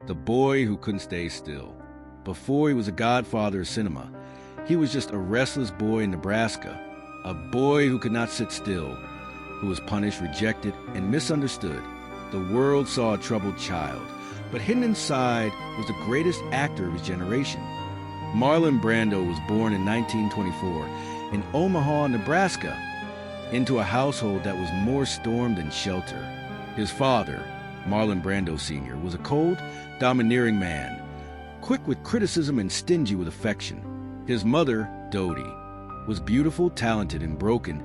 The boy who couldn't stay still. Before he was a godfather of cinema, he was just a restless boy in Nebraska, a boy who could not sit still, who was punished, rejected, and misunderstood. The world saw a troubled child, but hidden inside was the greatest actor of his generation. Marlon Brando was born in 1924 in Omaha, Nebraska, into a household that was more storm than shelter. His father, Marlon Brando Sr., was a cold, domineering man, quick with criticism and stingy with affection. His mother, Dodie, was beautiful, talented, and broken,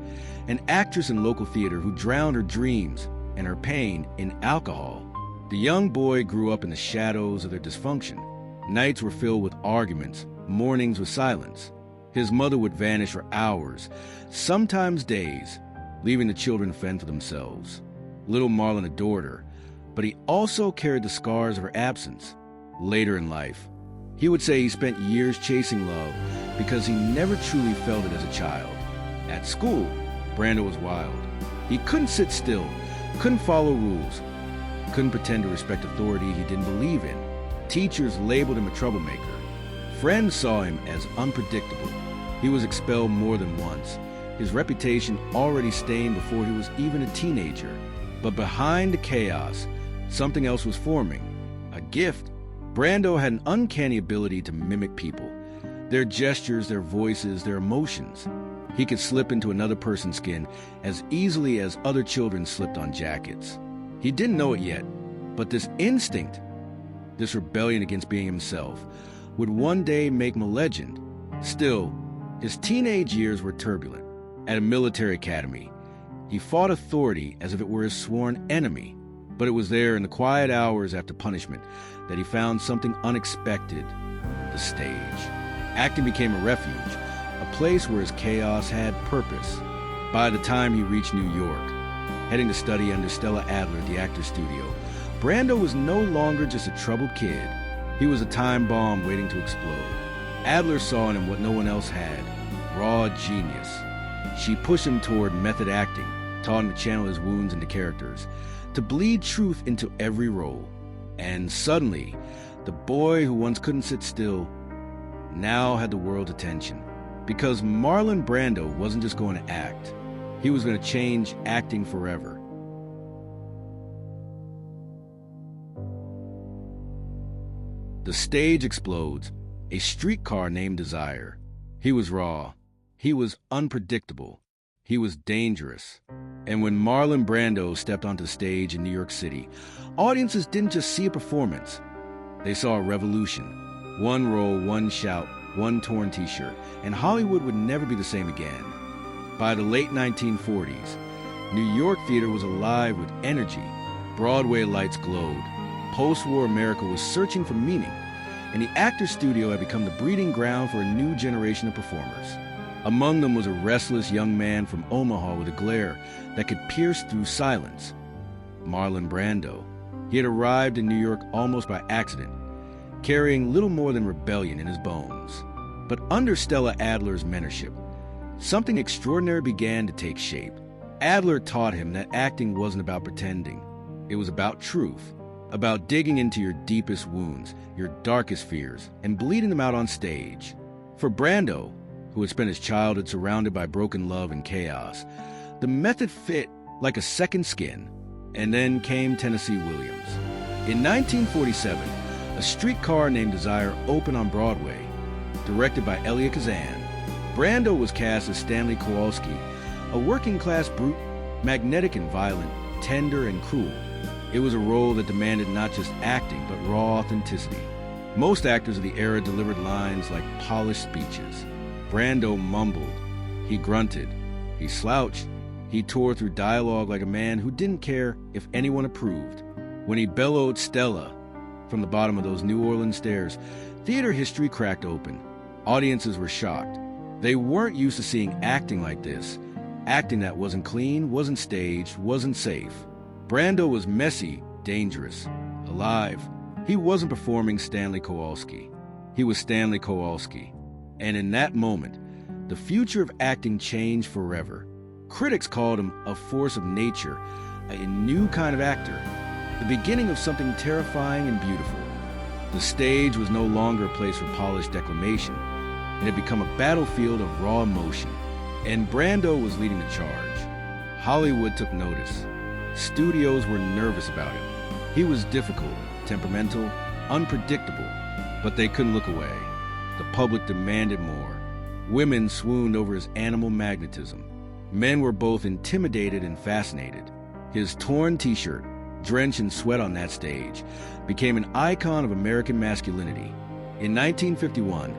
an actress in local theater who drowned her dreams and her pain in alcohol. The young boy grew up in the shadows of their dysfunction. Nights were filled with arguments, mornings with silence. His mother would vanish for hours, sometimes days, leaving the children to fend for themselves. Little Marlon adored her, but he also carried the scars of her absence. Later in life, he would say he spent years chasing love because he never truly felt it as a child. At school, Brando was wild. He couldn't sit still, couldn't follow rules, couldn't pretend to respect authority he didn't believe in. Teachers labeled him a troublemaker. Friends saw him as unpredictable. He was expelled more than once, his reputation already stained before he was even a teenager. But behind the chaos, something else was forming, a gift. Brando had an uncanny ability to mimic people, their gestures, their voices, their emotions. He could slip into another person's skin as easily as other children slipped on jackets. He didn't know it yet, but this instinct, this rebellion against being himself, would one day make him a legend. Still, his teenage years were turbulent. At a military academy, he fought authority as if it were his sworn enemy. But it was there in the quiet hours after punishment that he found something unexpected: the stage. Acting became a refuge, a place where his chaos had purpose. By the time he reached New York, heading to study under Stella Adler at the Actors Studio, Brando was no longer just a troubled kid. He was a time bomb waiting to explode. Adler saw in him what no one else had: raw genius. She pushed him toward method acting, taught him to channel his wounds into characters, to bleed truth into every role. And suddenly, the boy who once couldn't sit still now had the world's attention. Because Marlon Brando wasn't just going to act, he was going to change acting forever. The stage explodes. A Streetcar Named Desire. He was raw. He was unpredictable. He was dangerous. And when Marlon Brando stepped onto the stage in New York City, audiences didn't just see a performance. They saw a revolution. One role, one shout, one torn t-shirt, and Hollywood would never be the same again. By the late 1940s, New York theater was alive with energy. Broadway lights glowed. Post-war America was searching for meaning, and the Actors Studio had become the breeding ground for a new generation of performers. Among them was a restless young man from Omaha with a glare that could pierce through silence: Marlon Brando. He had arrived in New York almost by accident, carrying little more than rebellion in his bones. But under Stella Adler's mentorship, something extraordinary began to take shape. Adler taught him that acting wasn't about pretending. It was about truth, about digging into your deepest wounds, your darkest fears, and bleeding them out on stage. For Brando, who had spent his childhood surrounded by broken love and chaos, the method fit like a second skin. And then came Tennessee Williams. In 1947, A Streetcar Named Desire opened on Broadway. Directed by Elia Kazan, Brando was cast as Stanley Kowalski, a working-class brute, magnetic and violent, tender and cruel. It was a role that demanded not just acting, but raw authenticity. Most actors of the era delivered lines like polished speeches. Brando mumbled, he grunted, he slouched, he tore through dialogue like a man who didn't care if anyone approved. When he bellowed Stella from the bottom of those New Orleans stairs, theater history cracked open. Audiences were shocked. They weren't used to seeing acting like this, acting that wasn't clean, wasn't staged, wasn't safe. Brando was messy, dangerous, alive. He wasn't performing Stanley Kowalski. He was Stanley Kowalski. And in that moment, the future of acting changed forever. Critics called him a force of nature, a new kind of actor, the beginning of something terrifying and beautiful. The stage was no longer a place for polished declamation. It had become a battlefield of raw emotion. And Brando was leading the charge. Hollywood took notice. Studios were nervous about him. He was difficult, temperamental, unpredictable, but they couldn't look away. The public demanded more. Women swooned over his animal magnetism. Men were both intimidated and fascinated. His torn t-shirt, drenched in sweat on that stage, became an icon of American masculinity. In 1951,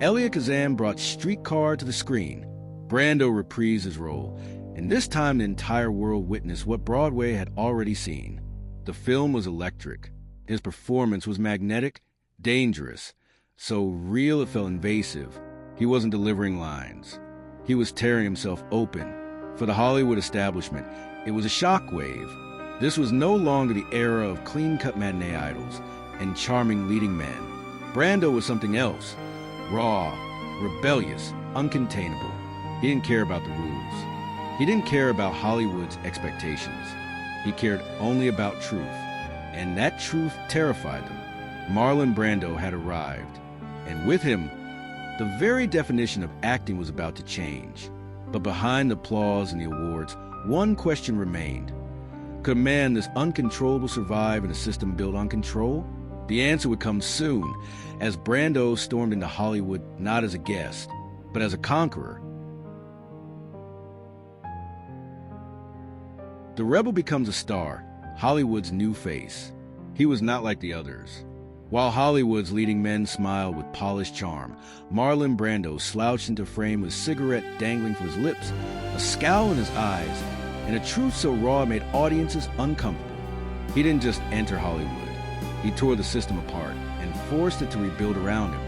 Elia Kazan brought Streetcar to the screen. Brando reprised his role, and this time the entire world witnessed what Broadway had already seen. The film was electric. His performance was magnetic, dangerous, so real it felt invasive. He wasn't delivering lines. He was tearing himself open. For the Hollywood establishment, it was a shockwave. This was no longer the era of clean-cut matinee idols and charming leading men. Brando was something else. Raw, rebellious, uncontainable. He didn't care about the rules. He didn't care about Hollywood's expectations. He cared only about truth, and that truth terrified them. Marlon Brando had arrived, and with him, the very definition of acting was about to change. But behind the applause and the awards, one question remained. Could a man this uncontrollable survive in a system built on control? The answer would come soon, as Brando stormed into Hollywood not as a guest, but as a conqueror. The rebel becomes a star, Hollywood's new face. He was not like the others. While Hollywood's leading men smiled with polished charm, Marlon Brando slouched into frame with a cigarette dangling from his lips, a scowl in his eyes, and a truth so raw it made audiences uncomfortable. He didn't just enter Hollywood. He tore the system apart and forced it to rebuild around him.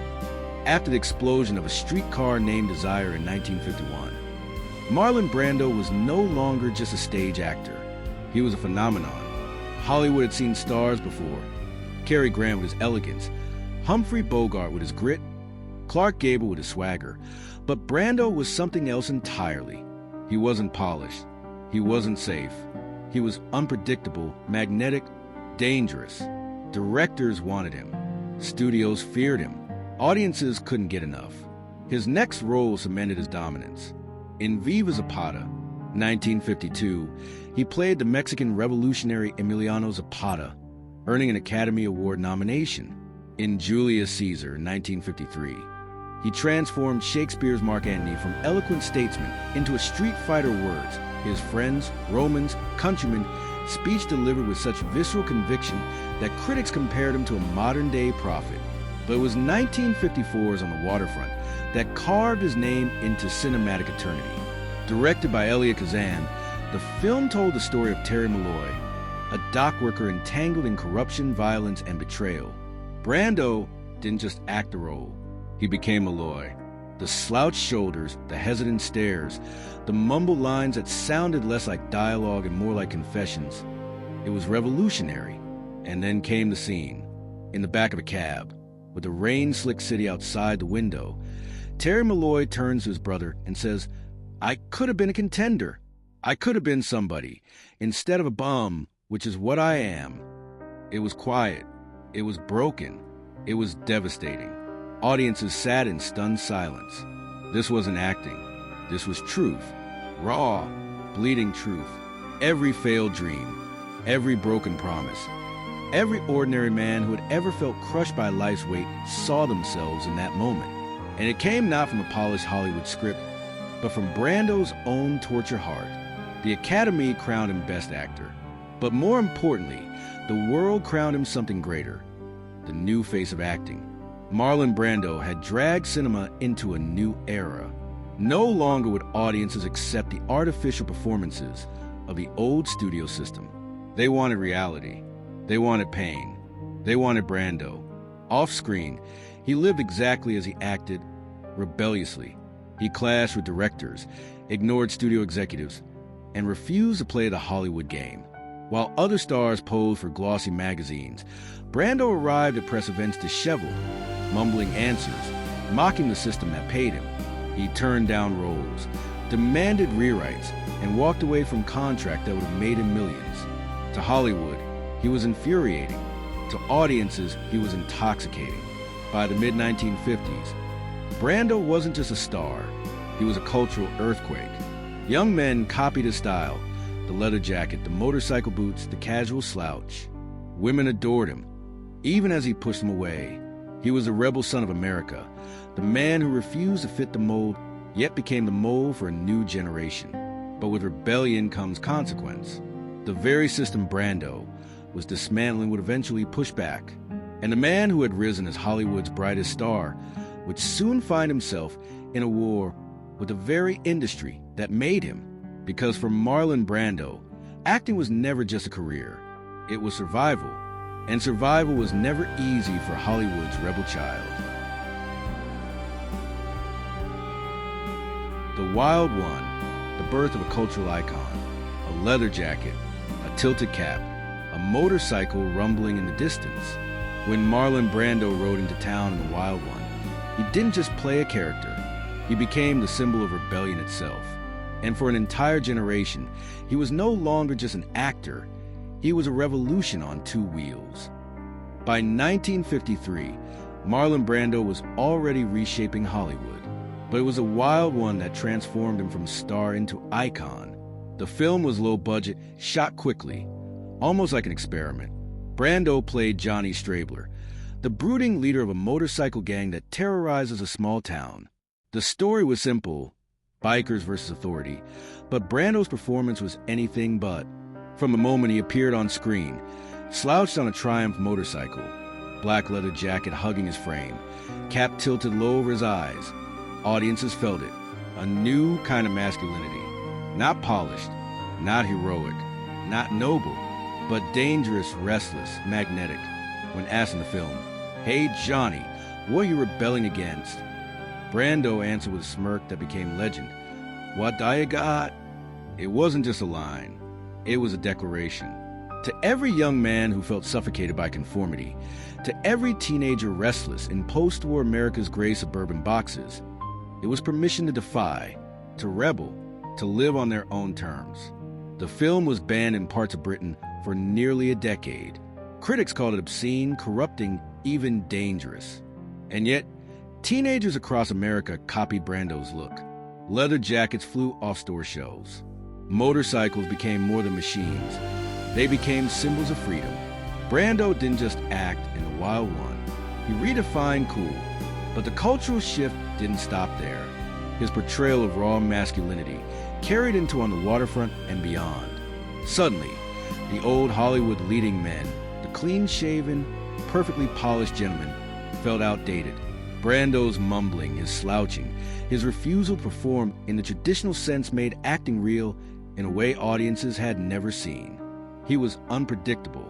After the explosion of A Streetcar Named Desire in 1951, Marlon Brando was no longer just a stage actor. He was a phenomenon. Hollywood had seen stars before. Cary Grant with his elegance, Humphrey Bogart with his grit, Clark Gable with his swagger. But Brando was something else entirely. He wasn't polished. He wasn't safe. He was unpredictable, magnetic, dangerous. Directors wanted him. Studios feared him. Audiences couldn't get enough. His next role cemented his dominance. In Viva Zapata, 1952, he played the Mexican revolutionary Emiliano Zapata, earning an Academy Award nomination. In Julius Caesar, 1953, he transformed Shakespeare's Mark Antony from eloquent statesman into a street fighter words, his friends, Romans, countrymen, speech delivered with such visceral conviction that critics compared him to a modern-day prophet. But it was 1954's On the Waterfront that carved his name into cinematic eternity. Directed by Elia Kazan, the film told the story of Terry Malloy, a dock worker entangled in corruption, violence, and betrayal. Brando didn't just act the role. He became Malloy. The slouched shoulders, the hesitant stares, the mumbled lines that sounded less like dialogue and more like confessions. It was revolutionary. And then came the scene. In the back of a cab, with the rain-slicked city outside the window, Terry Malloy turns to his brother and says, "I could have been a contender. I could have been somebody, instead of a bum, which is what I am." It was quiet. It was broken. It was devastating. Audiences sat in stunned silence. This wasn't acting. This was truth. Raw, bleeding truth. Every failed dream. Every broken promise. Every ordinary man who had ever felt crushed by life's weight saw themselves in that moment. And it came not from a polished Hollywood script, but from Brando's own tortured heart. The Academy crowned him Best Actor. But more importantly, the world crowned him something greater, the new face of acting. Marlon Brando had dragged cinema into a new era. No longer would audiences accept the artificial performances of the old studio system. They wanted reality. They wanted pain. They wanted Brando. Off-screen, he lived exactly as he acted, rebelliously. He clashed with directors, ignored studio executives, and refused to play the Hollywood game. While other stars posed for glossy magazines, Brando arrived at press events disheveled, mumbling answers, mocking the system that paid him. He turned down roles, demanded rewrites, and walked away from contract that would have made him millions. To Hollywood, he was infuriating. To audiences, he was intoxicating. By the mid-1950s, Brando wasn't just a star, he was a cultural earthquake. Young men copied his style, the leather jacket, the motorcycle boots, the casual slouch. Women adored him, even as he pushed them away. He was the rebel son of America, the man who refused to fit the mold, yet became the mold for a new generation. But with rebellion comes consequence. The very system Brando was dismantling would eventually push back. And the man who had risen as Hollywood's brightest star would soon find himself in a war with the very industry that made him. Because for Marlon Brando, acting was never just a career. It was survival. And survival was never easy for Hollywood's rebel child. The Wild One, the birth of a cultural icon, a leather jacket, a tilted cap, a motorcycle rumbling in the distance. When Marlon Brando rode into town in The Wild One, he didn't just play a character. He became the symbol of rebellion itself. And for an entire generation, he was no longer just an actor. He was a revolution on two wheels. By 1953, Marlon Brando was already reshaping Hollywood. But it was a Wild One that transformed him from star into icon. The film was low budget, shot quickly, almost like an experiment. Brando played Johnny Strabler, the brooding leader of a motorcycle gang that terrorizes a small town. The story was simple, bikers versus authority, but Brando's performance was anything but. From the moment he appeared on screen, slouched on a Triumph motorcycle, black leather jacket hugging his frame, cap tilted low over his eyes, audiences felt it. A new kind of masculinity. Not polished, not heroic, not noble, but dangerous, restless, magnetic. When asked in the film, "Hey Johnny, what are you rebelling against?" Brando answered with a smirk that became legend. "What do you got?" It wasn't just a line. It was a declaration. To every young man who felt suffocated by conformity, to every teenager restless in post-war America's gray suburban boxes, it was permission to defy, to rebel, to live on their own terms. The film was banned in parts of Britain for nearly a decade. Critics called it obscene, corrupting, even dangerous. And yet, teenagers across America copied Brando's look. Leather jackets flew off store shelves. Motorcycles became more than machines. They became symbols of freedom. Brando didn't just act in The Wild One. He redefined cool. But the cultural shift didn't stop there. His portrayal of raw masculinity carried into On the Waterfront and beyond. Suddenly, the old Hollywood leading men, the clean-shaven, perfectly polished gentlemen, felt outdated. Brando's mumbling, his slouching, his refusal to perform in the traditional sense made acting real in a way audiences had never seen. He was unpredictable.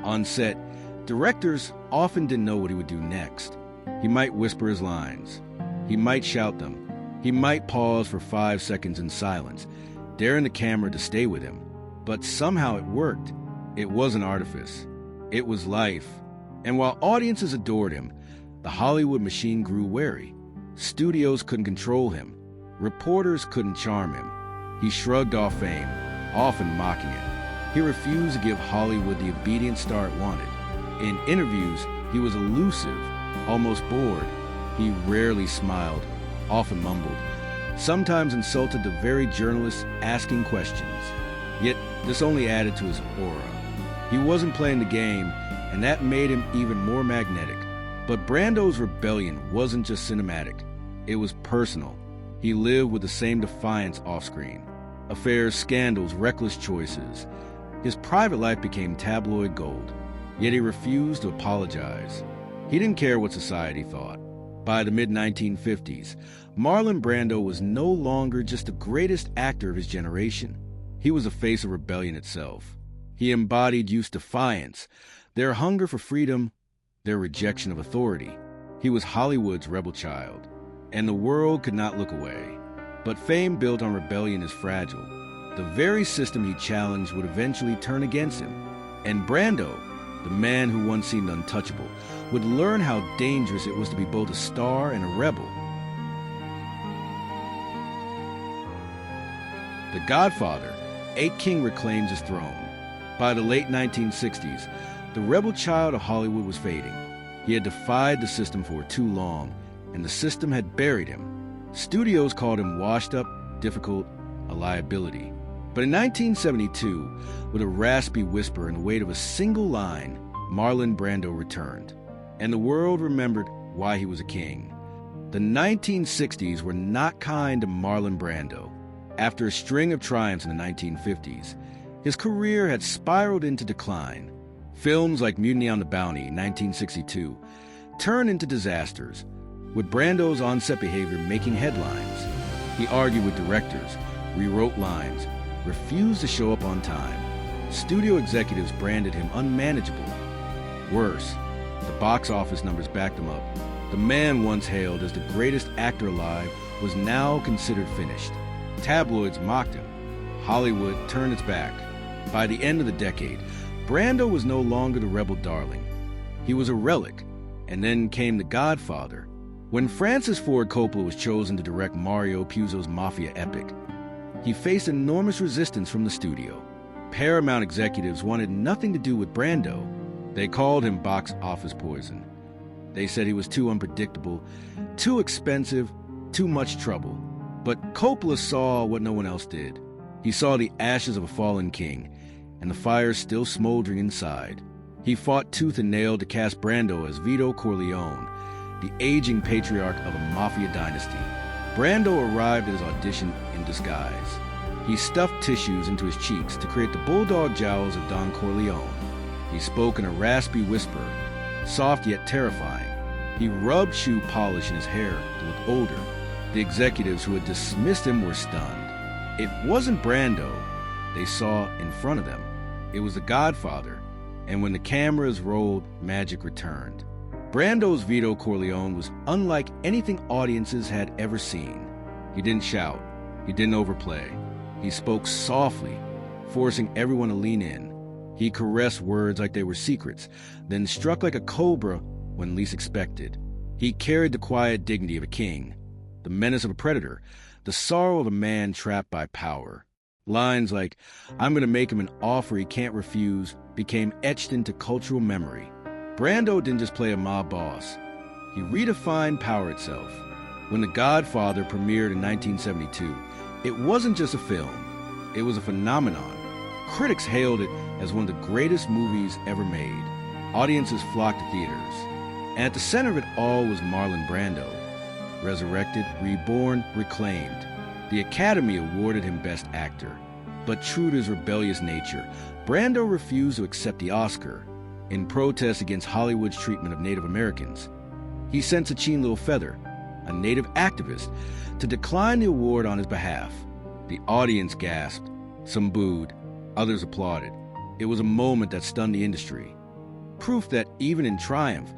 On set, directors often didn't know what he would do next. He might whisper his lines. He might shout them. He might pause for 5 seconds in silence, daring the camera to stay with him. But somehow it worked. It wasn't artifice. It was life. And while audiences adored him, the Hollywood machine grew wary. Studios couldn't control him. Reporters couldn't charm him. He shrugged off fame, often mocking it. He refused to give Hollywood the obedient star it wanted. In interviews, he was elusive, almost bored. He rarely smiled, often mumbled, sometimes insulted the very journalists asking questions. Yet this only added to his aura. He wasn't playing the game, and that made him even more magnetic. But Brando's rebellion wasn't just cinematic. It was personal. He lived with the same defiance off-screen. Affairs, scandals, reckless choices. His private life became tabloid gold. Yet he refused to apologize. He didn't care what society thought. By the mid-1950s, Marlon Brando was no longer just the greatest actor of his generation. He was the face of rebellion itself. He embodied youth's defiance, their hunger for freedom, their rejection of authority. He was Hollywood's rebel child, and the world could not look away. But fame built on rebellion is fragile. The very system he challenged would eventually turn against him. And Brando, the man who once seemed untouchable, would learn how dangerous it was to be both a star and a rebel. The Godfather, a king reclaims his throne. By the late 1960s, The rebel child of Hollywood was fading. He had defied the system for too long, and the system had buried him. Studios called him washed up, difficult, a liability. But in 1972, with a raspy whisper and the weight of a single line, Marlon Brando returned. And the world remembered why he was a king. The 1960s were not kind to Marlon Brando. After a string of triumphs in the 1950s, his career had spiraled into decline. Films like Mutiny on the Bounty in 1962 turned into disasters, with Brando's on-set behavior making headlines. He argued with directors, rewrote lines, refused to show up on time. Studio executives branded him unmanageable. Worse, the box office numbers backed him up. The man once hailed as the greatest actor alive was now considered finished. Tabloids mocked him. Hollywood turned its back. By the end of the decade, Brando was no longer the rebel darling. He was a relic. And then came The Godfather. When Francis Ford Coppola was chosen to direct Mario Puzo's mafia epic, he faced enormous resistance from the studio. Paramount executives wanted nothing to do with Brando. They called him box office poison. They said he was too unpredictable, too expensive, too much trouble. But Coppola saw what no one else did. He saw the ashes of a fallen king, and the fire still smoldering inside. He fought tooth and nail to cast Brando as Vito Corleone, the aging patriarch of a mafia dynasty. Brando arrived at his audition in disguise. He stuffed tissues into his cheeks to create the bulldog jowls of Don Corleone. He spoke in a raspy whisper, soft yet terrifying. He rubbed shoe polish in his hair to look older. The executives who had dismissed him were stunned. It wasn't Brando they saw in front of them. It was The Godfather. And when the cameras rolled, magic returned. Brando's Vito Corleone was unlike anything audiences had ever seen. He didn't shout. He didn't overplay. He spoke softly, forcing everyone to lean in. He caressed words like they were secrets, then struck like a cobra when least expected. He carried the quiet dignity of a king, the menace of a predator, the sorrow of a man trapped by power. Lines like, "I'm going to make him an offer he can't refuse," became etched into cultural memory. Brando didn't just play a mob boss. He redefined power itself. When The Godfather premiered in 1972, it wasn't just a film. It was a phenomenon. Critics hailed it as one of the greatest movies ever made. Audiences flocked to theaters. And at the center of it all was Marlon Brando. Resurrected, reborn, reclaimed. The Academy awarded him Best Actor. But true to his rebellious nature, Brando refused to accept the Oscar in protest against Hollywood's treatment of Native Americans. He sent Sachin Little Feather, a Native activist, to decline the award on his behalf. The audience gasped. Some booed. Others applauded. It was a moment that stunned the industry. Proof that even in triumph,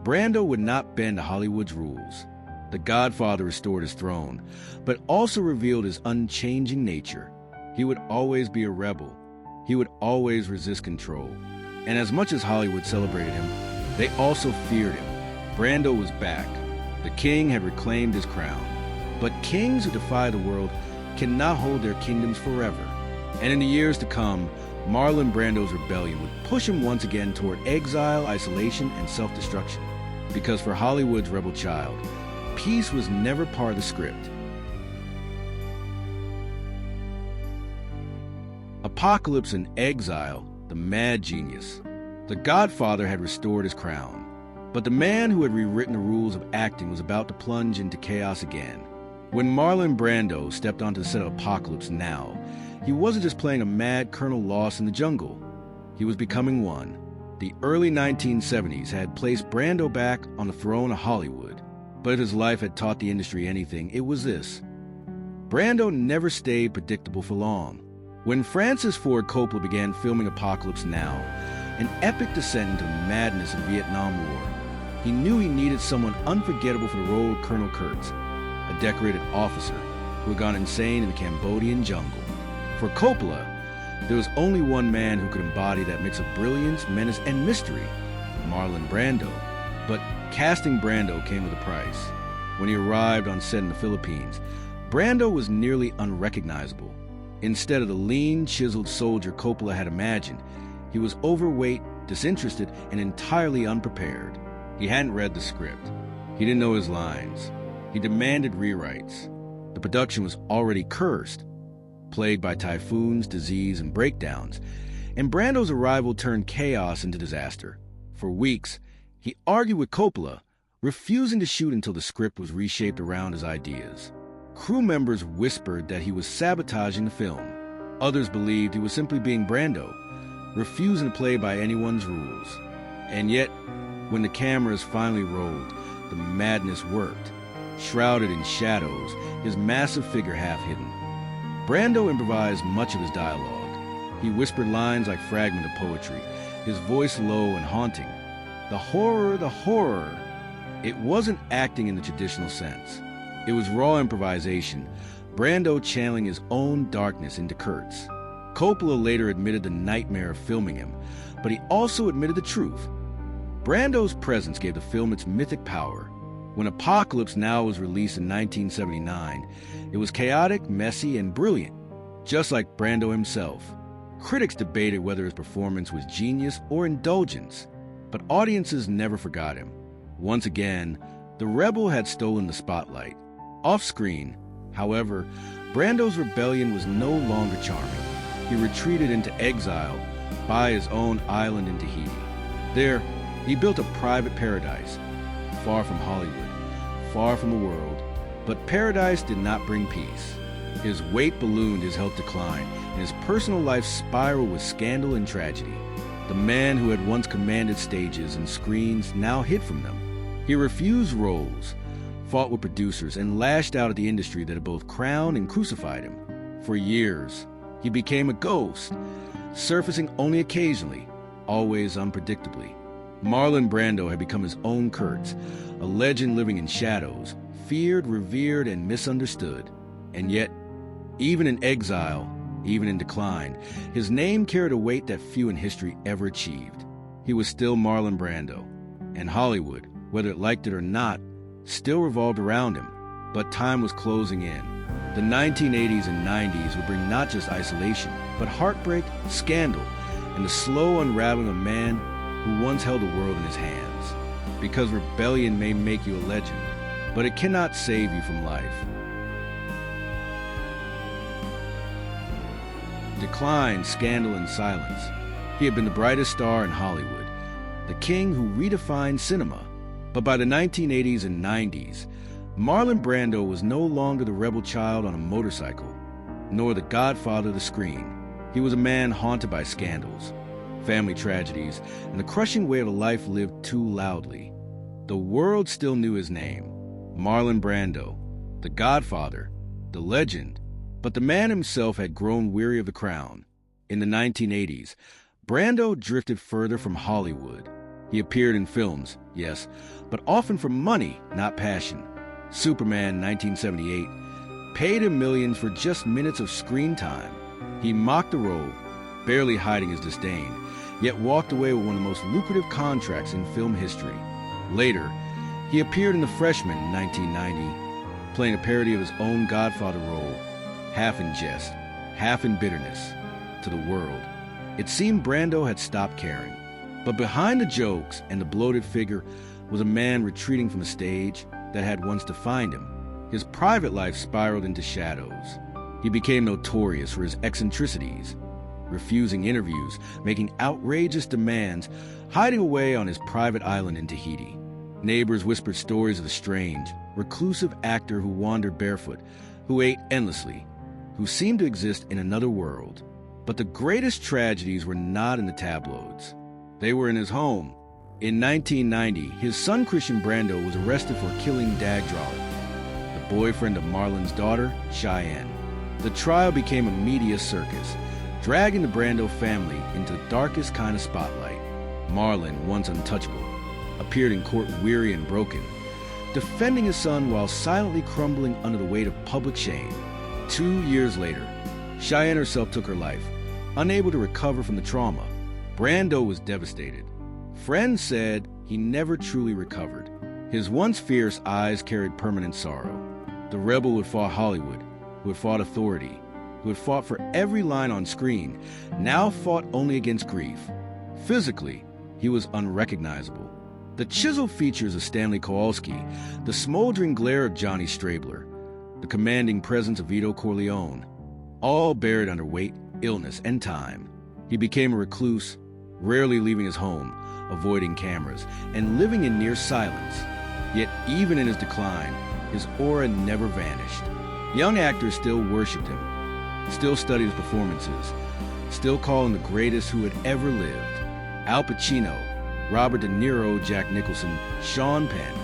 Brando would not bend to Hollywood's rules. The Godfather restored his throne, but also revealed his unchanging nature. He would always be a rebel. He would always resist control. And as much as Hollywood celebrated him, they also feared him. Brando was back. The king had reclaimed his crown. But kings who defy the world cannot hold their kingdoms forever. And in the years to come, Marlon Brando's rebellion would push him once again toward exile, isolation, and self-destruction. Because for Hollywood's rebel child, peace was never part of the script. Apocalypse and exile, the mad genius. The Godfather had restored his crown. But the man who had rewritten the rules of acting was about to plunge into chaos again. When Marlon Brando stepped onto the set of Apocalypse Now, he wasn't just playing a mad Colonel lost in the jungle. He was becoming one. The early 1970s had placed Brando back on the throne of Hollywood. But if his life had taught the industry anything, it was this. Brando never stayed predictable for long. When Francis Ford Coppola began filming Apocalypse Now, an epic descent into the madness of the Vietnam War, he knew he needed someone unforgettable for the role of Colonel Kurtz, a decorated officer who had gone insane in the Cambodian jungle. For Coppola, there was only one man who could embody that mix of brilliance, menace, and mystery, Marlon Brando. But casting Brando came with a price. When he arrived on set in the Philippines, Brando was nearly unrecognizable. Instead of the lean, chiseled soldier Coppola had imagined, he was overweight, disinterested, and entirely unprepared. He hadn't read the script. He didn't know his lines. He demanded rewrites. The production was already cursed, plagued by typhoons, disease, and breakdowns, and Brando's arrival turned chaos into disaster. For weeks, he argued with Coppola, refusing to shoot until the script was reshaped around his ideas. Crew members whispered that he was sabotaging the film. Others believed he was simply being Brando, refusing to play by anyone's rules. And yet, when the cameras finally rolled, the madness worked. Shrouded in shadows, his massive figure half hidden. Brando improvised much of his dialogue. He whispered lines like fragments of poetry, his voice low and haunting. The horror, the horror! It wasn't acting in the traditional sense. It was raw improvisation, Brando channeling his own darkness into Kurt's. Coppola later admitted the nightmare of filming him, but he also admitted the truth. Brando's presence gave the film its mythic power. When Apocalypse Now was released in 1979, it was chaotic, messy, and brilliant, just like Brando himself. Critics debated whether his performance was genius or indulgence, but audiences never forgot him. Once again, the rebel had stolen the spotlight. Off-screen, however, Brando's rebellion was no longer charming. He retreated into exile by his own island in Tahiti. There, he built a private paradise, far from Hollywood, far from the world. But paradise did not bring peace. His weight ballooned, his health declined, and his personal life spiraled with scandal and tragedy. The man who had once commanded stages and screens now hid from them. He refused roles, fought with producers, and lashed out at the industry that had both crowned and crucified him. For years, he became a ghost, surfacing only occasionally, always unpredictably. Marlon Brando had become his own Kurtz, a legend living in shadows, feared, revered, and misunderstood. And yet, even in exile, even in decline, his name carried a weight that few in history ever achieved. He was still Marlon Brando, and Hollywood, whether it liked it or not, still revolved around him. But time was closing in. The 1980s and 90s would bring not just isolation, but heartbreak, scandal, and the slow unraveling of a man who once held the world in his hands. Because rebellion may make you a legend, but it cannot save you from life. Decline, scandal, and silence. He had been the brightest star in Hollywood, the king who redefined cinema. But by the 1980s and 90s, Marlon Brando was no longer the rebel child on a motorcycle, nor the Godfather of the screen. He was a man haunted by scandals, family tragedies, and the crushing weight of a life lived too loudly. The world still knew his name, Marlon Brando, the Godfather, the legend, but the man himself had grown weary of the crown. In the 1980s, Brando drifted further from Hollywood. He appeared in films, yes, but often for money, not passion. Superman 1978 paid him millions for just minutes of screen time. He mocked the role, barely hiding his disdain, yet walked away with one of the most lucrative contracts in film history. Later, he appeared in The Freshman in 1990, playing a parody of his own Godfather role, half in jest, half in bitterness, to the world. It seemed Brando had stopped caring. But behind the jokes and the bloated figure was a man retreating from a stage that had once defined him. His private life spiraled into shadows. He became notorious for his eccentricities, refusing interviews, making outrageous demands, hiding away on his private island in Tahiti. Neighbors whispered stories of the strange, reclusive actor who wandered barefoot, who ate endlessly, who seemed to exist in another world. But the greatest tragedies were not in the tabloids. They were in his home. In 1990, his son Christian Brando was arrested for killing Dag Drollett, the boyfriend of Marlon's daughter, Cheyenne. The trial became a media circus, dragging the Brando family into the darkest kind of spotlight. Marlon, once untouchable, appeared in court weary and broken, defending his son while silently crumbling under the weight of public shame. 2 years later, Cheyenne herself took her life, unable to recover from the trauma. Brando was devastated. Friends said he never truly recovered. His once fierce eyes carried permanent sorrow. The rebel who had fought Hollywood, who had fought authority, who had fought for every line on screen, now fought only against grief. Physically, he was unrecognizable. The chiseled features of Stanley Kowalski, the smoldering glare of Johnny Strabler, the commanding presence of Vito Corleone, all buried under weight, illness, and time. He became a recluse, rarely leaving his home, avoiding cameras, and living in near silence. Yet even in his decline, his aura never vanished. Young actors still worshipped him, still studied his performances, still called him the greatest who had ever lived. Al Pacino, Robert De Niro, Jack Nicholson, Sean Penn,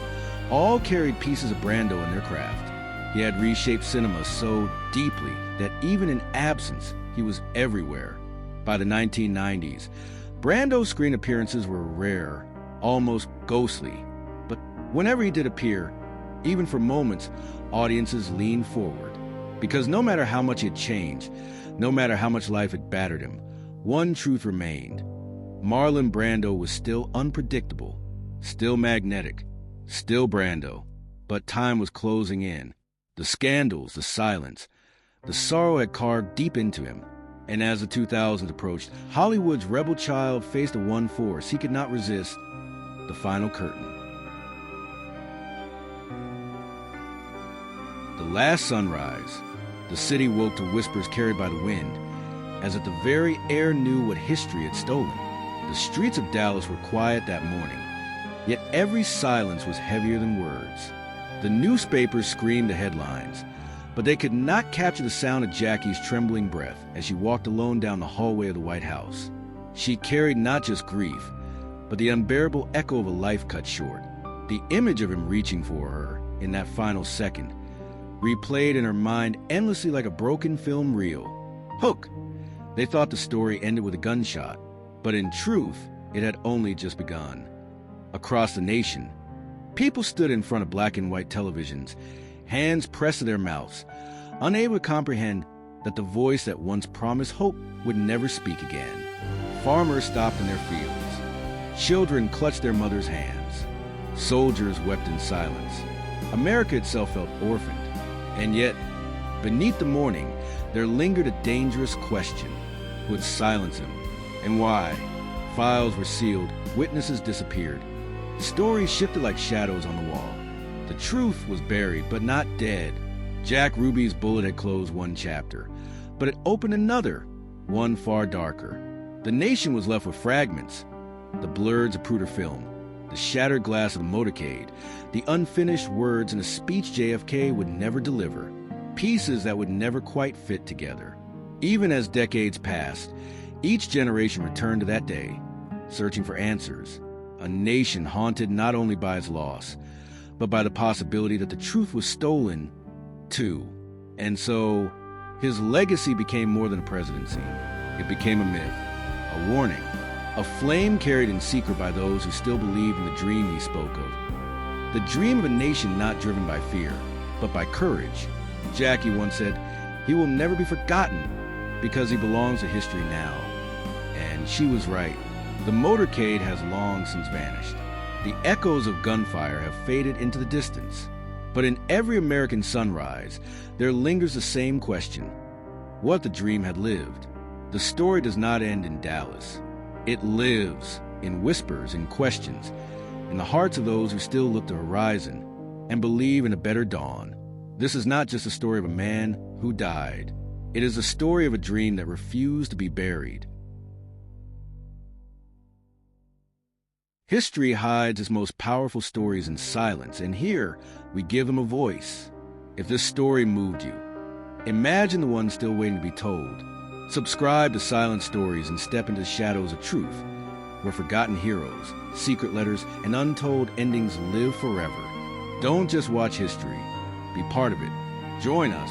all carried pieces of Brando in their craft. He had reshaped cinema so deeply that even in absence, he was everywhere. By the 1990s, Brando's screen appearances were rare, almost ghostly. But whenever he did appear, even for moments, audiences leaned forward. Because no matter how much he had changed, no matter how much life had battered him, one truth remained. Marlon Brando was still unpredictable, still magnetic, still Brando. But time was closing in. The scandals, the silence, the sorrow had carved deep into him. And as the 2000s approached, Hollywood's rebel child faced the one force he could not resist: the final curtain. The last sunrise, the city woke to whispers carried by the wind, as if the very air knew what history had stolen. The streets of Dallas were quiet that morning, yet every silence was heavier than words. The newspapers screamed the headlines, but they could not capture the sound of Jackie's trembling breath as she walked alone down the hallway of the White House. She carried not just grief, but the unbearable echo of a life cut short. The image of him reaching for her in that final second replayed in her mind endlessly like a broken film reel. Hook! They thought the story ended with a gunshot, but in truth, it had only just begun. Across the nation, people stood in front of black and white televisions, hands pressed to their mouths, unable to comprehend that the voice that once promised hope would never speak again. Farmers stopped in their fields. Children clutched their mothers' hands. Soldiers wept in silence. America itself felt orphaned. And yet, beneath the mourning, there lingered a dangerous question. Who would silence him? And why? Files were sealed, witnesses disappeared. Stories shifted like shadows on the wall. The truth was buried, but not dead. Jack Ruby's bullet had closed one chapter, but it opened another, one far darker. The nation was left with fragments: the blurred Zapruder film, the shattered glass of the motorcade, the unfinished words in a speech JFK would never deliver, pieces that would never quite fit together. Even as decades passed, each generation returned to that day, searching for answers, a nation haunted not only by its loss, but by the possibility that the truth was stolen, too. And so, his legacy became more than a presidency. It became a myth, a warning, a flame carried in secret by those who still believed in the dream he spoke of. The dream of a nation not driven by fear, but by courage. Jackie once said, "He will never be forgotten because he belongs to history now." And she was right. The motorcade has long since vanished. The echoes of gunfire have faded into the distance. But in every American sunrise, there lingers the same question: what the dream had lived. The story does not end in Dallas. It lives in whispers, in questions, in the hearts of those who still look to the horizon and believe in a better dawn. This is not just a story of a man who died. It is a story of a dream that refused to be buried. History hides its most powerful stories in silence, and here we give them a voice. If this story moved you, imagine the one still waiting to be told. Subscribe to Silent Stories and step into the shadows of truth, where forgotten heroes, secret letters, and untold endings live forever. Don't just watch history. Be part of it. Join us